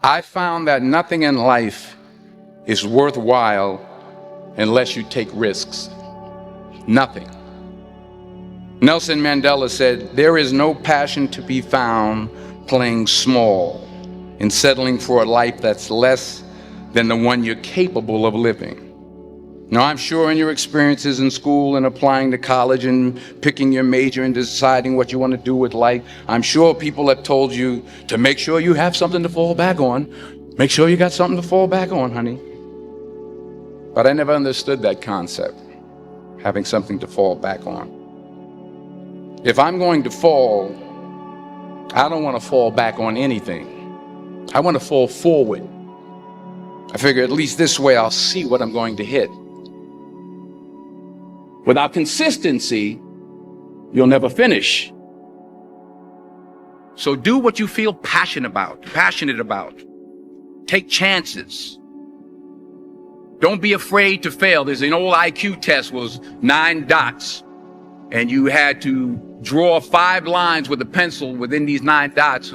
I found that nothing in life is worthwhile unless you take risks. Nothing. Nelson Mandela said, "There is no passion to be found playing small and settling for a life that's less than the one you're capable of living." Now, I'm sure in your experiences in school and applying to college and picking your major and deciding what you want to do with life, I'm sure people have told you to make sure you have something to fall back on. Make sure you got something to fall back on, honey. But I never understood that concept, having something to fall back on. If I'm going to fall, I don't want to fall back on anything. I want to fall forward. I figure at least this way I'll see what I'm going to hit. Without consistency, you'll never finish. So do what you feel passionate about. Take chances. Don't be afraid to fail. There's an old IQ test, was 9 dots, and you had to draw 5 lines with a pencil within these 9 dots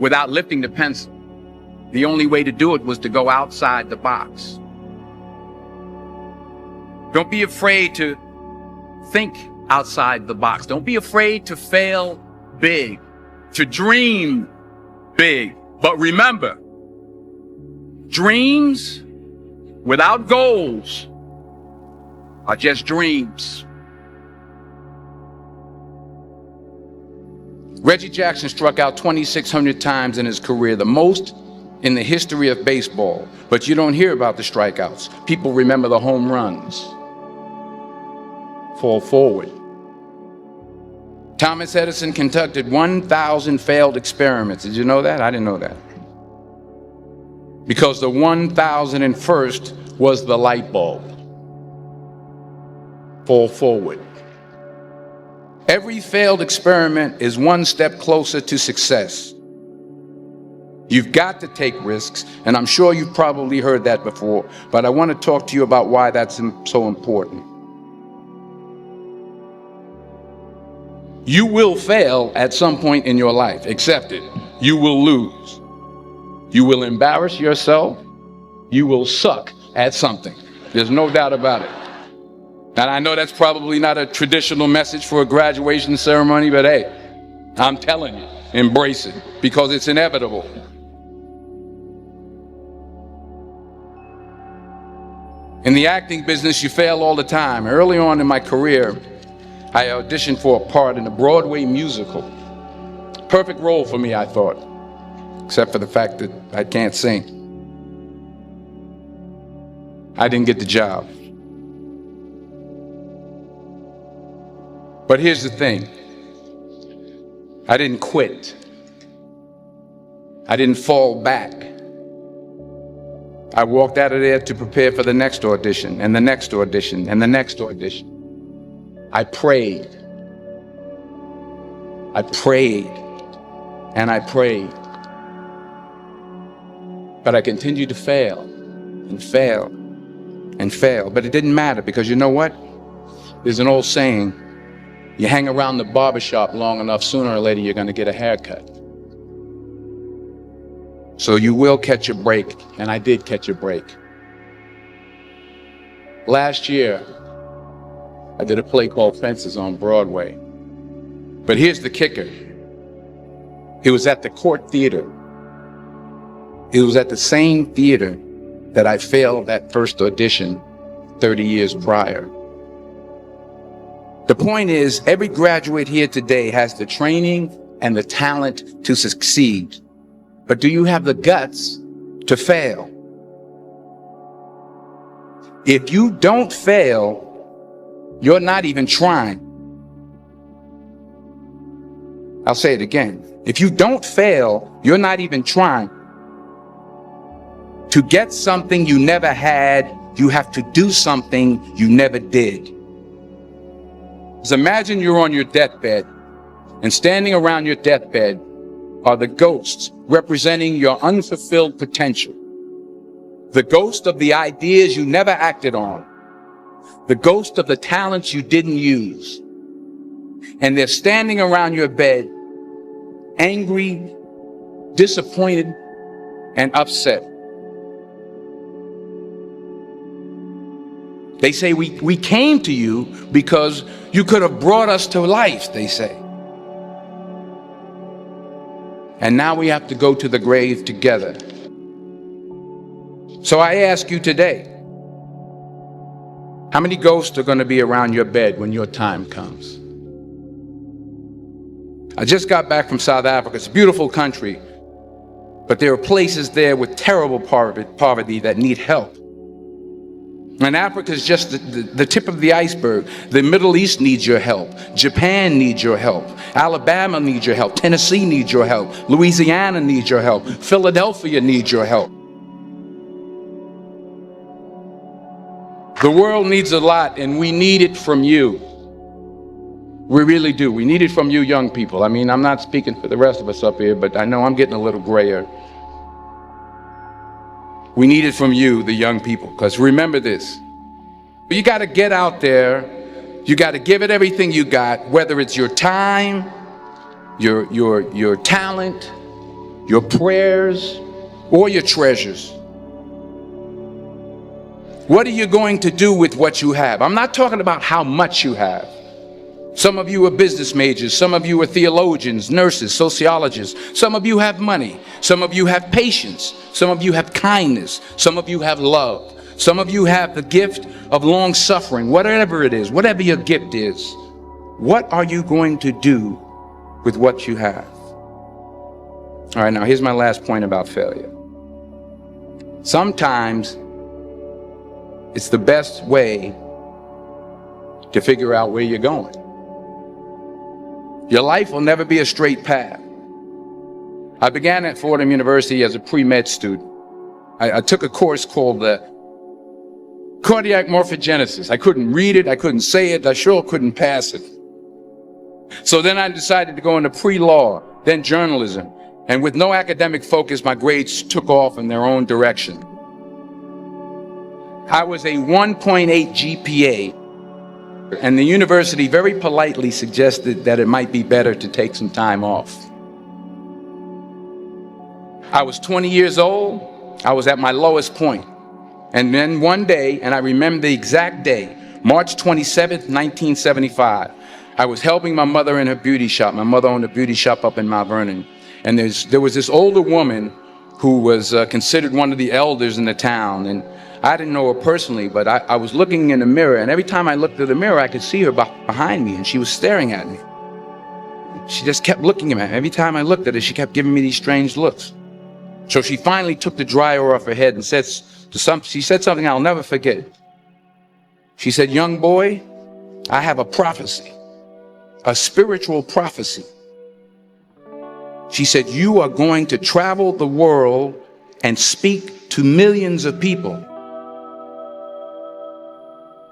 without lifting the pencil. The only way to do it was to go outside the box. Don't be afraid to think outside the box. Don't be afraid to fail big, to dream big. But remember, dreams without goals are just dreams. Reggie Jackson struck out 2,600 times in his career, the most in the history of baseball. But you don't hear about the strikeouts. People remember the home runs. Fall forward. Thomas Edison conducted 1,000 failed experiments. Did you know that? I didn't know that. Because the 1,001st was the light bulb. Fall forward. Every failed experiment is one step closer to success. You've got to take risks, and I'm sure you've probably heard that before, but I want to talk to you about why that's so important. You will fail at some point in your life. Accept it. You will lose. You will embarrass yourself. You will suck at something. There's no doubt about it. And I know that's probably not a traditional message for a graduation ceremony, but hey, I'm telling you, embrace it because it's inevitable. In the acting business, you fail all the time. Early on in my career, I auditioned for a part in a Broadway musical. Perfect role for me, I thought, except for the fact that I can't sing. I didn't get the job. But here's the thing. I didn't quit. I didn't fall back. I walked out of there to prepare for the next audition, and the next audition, and the next audition. I prayed. I prayed. And I prayed. But I continued to fail and fail and fail. But it didn't matter because you know what? There's an old saying, you hang around the barbershop long enough, sooner or later you're going to get a haircut. So you will catch a break, and I did catch a break. Last year, I did a play called Fences on Broadway. But here's the kicker. It was at the Court Theater. It was at the same theater that I failed that first audition 30 years prior. The point is, every graduate here today has the training and the talent to succeed. But do you have the guts to fail? If you don't fail, you're not even trying. I'll say it again. If you don't fail, you're not even trying. To get something you never had, you have to do something you never did. So imagine you're on your deathbed, and standing around your deathbed are the ghosts representing your unfulfilled potential. The ghost of the ideas you never acted on. The ghost of the talents you didn't use. And they're standing around your bed, angry, disappointed, and upset. They say we came to you because you could have brought us to life, they say. And now we have to go to the grave together. So I ask you today, how many ghosts are going to be around your bed when your time comes? I just got back from South Africa. It's a beautiful country, but there are places there with terrible poverty that need help. And Africa is just the tip of the iceberg. The Middle East needs your help. Japan needs your help. Alabama needs your help. Tennessee needs your help. Louisiana needs your help. Philadelphia needs your help. The world needs a lot, and we need it from you. We really do. We need it from you young people. I mean, I'm not speaking for the rest of us up here, but I know I'm getting a little grayer. We need it from you, the young people, because remember this. You got to get out there. You got to give it everything you got, whether it's your time, your talent, your prayers, or your treasures. What are you going to do with what you have? I'm not talking about how much you have. Some of you are business majors. Some of you are theologians, nurses, sociologists. Some of you have money. Some of you have patience. Some of you have kindness. Some of you have love. Some of you have the gift of long suffering. Whatever it is, whatever your gift is, what are you going to do with what you have? All right, now here's my last point about failure. Sometimes it's the best way to figure out where you're going. Your life will never be a straight path. I began at Fordham University as a pre-med student. I took a course called cardiac morphogenesis. I couldn't read it, I couldn't say it, I sure couldn't pass it. So then I decided to go into pre-law, then journalism. And with no academic focus, my grades took off in their own direction. I was a 1.8 GPA. And the university very politely suggested that it might be better to take some time off. I was 20 years old. I was at my lowest point. And then one day, and I remember the exact day, March 27th, 1975, I was helping my mother in her beauty shop. My mother owned a beauty shop up in Mount Vernon. And there was this older woman who was considered one of the elders in the town. And I didn't know her personally, but I was looking in the mirror, and every time I looked at the mirror, I could see her behind me, and she was staring at me. She just kept looking at me. Every time I looked at her, she kept giving me these strange looks. So she finally took the dryer off her head and she said something I'll never forget. She said, "Young boy, I have a prophecy, a spiritual prophecy." She said, "You are going to travel the world and speak to millions of people."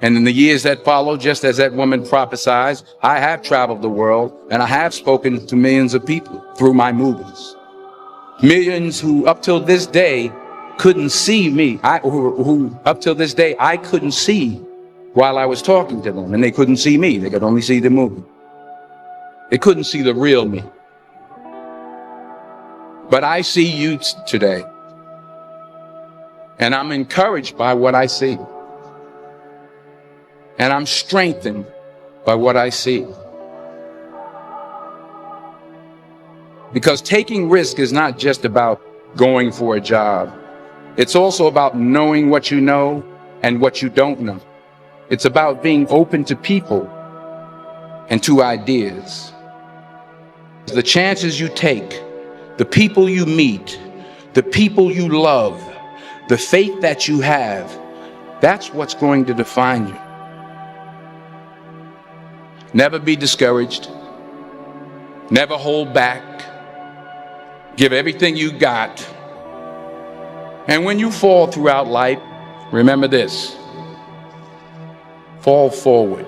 And in the years that followed, just as that woman prophesied, I have traveled the world and I have spoken to millions of people through my movies. Millions who up till this day couldn't see me, who up till this day I couldn't see while I was talking to them, and they couldn't see me. They could only see the movie. They couldn't see the real me. But I see you today, and I'm encouraged by what I see. And I'm strengthened by what I see. Because taking risk is not just about going for a job. It's also about knowing what you know and what you don't know. It's about being open to people and to ideas. The chances you take, the people you meet, the people you love, the faith that you have, that's what's going to define you. Never be discouraged. Never hold back. Give everything you got. And when you fall throughout life, remember this: fall forward.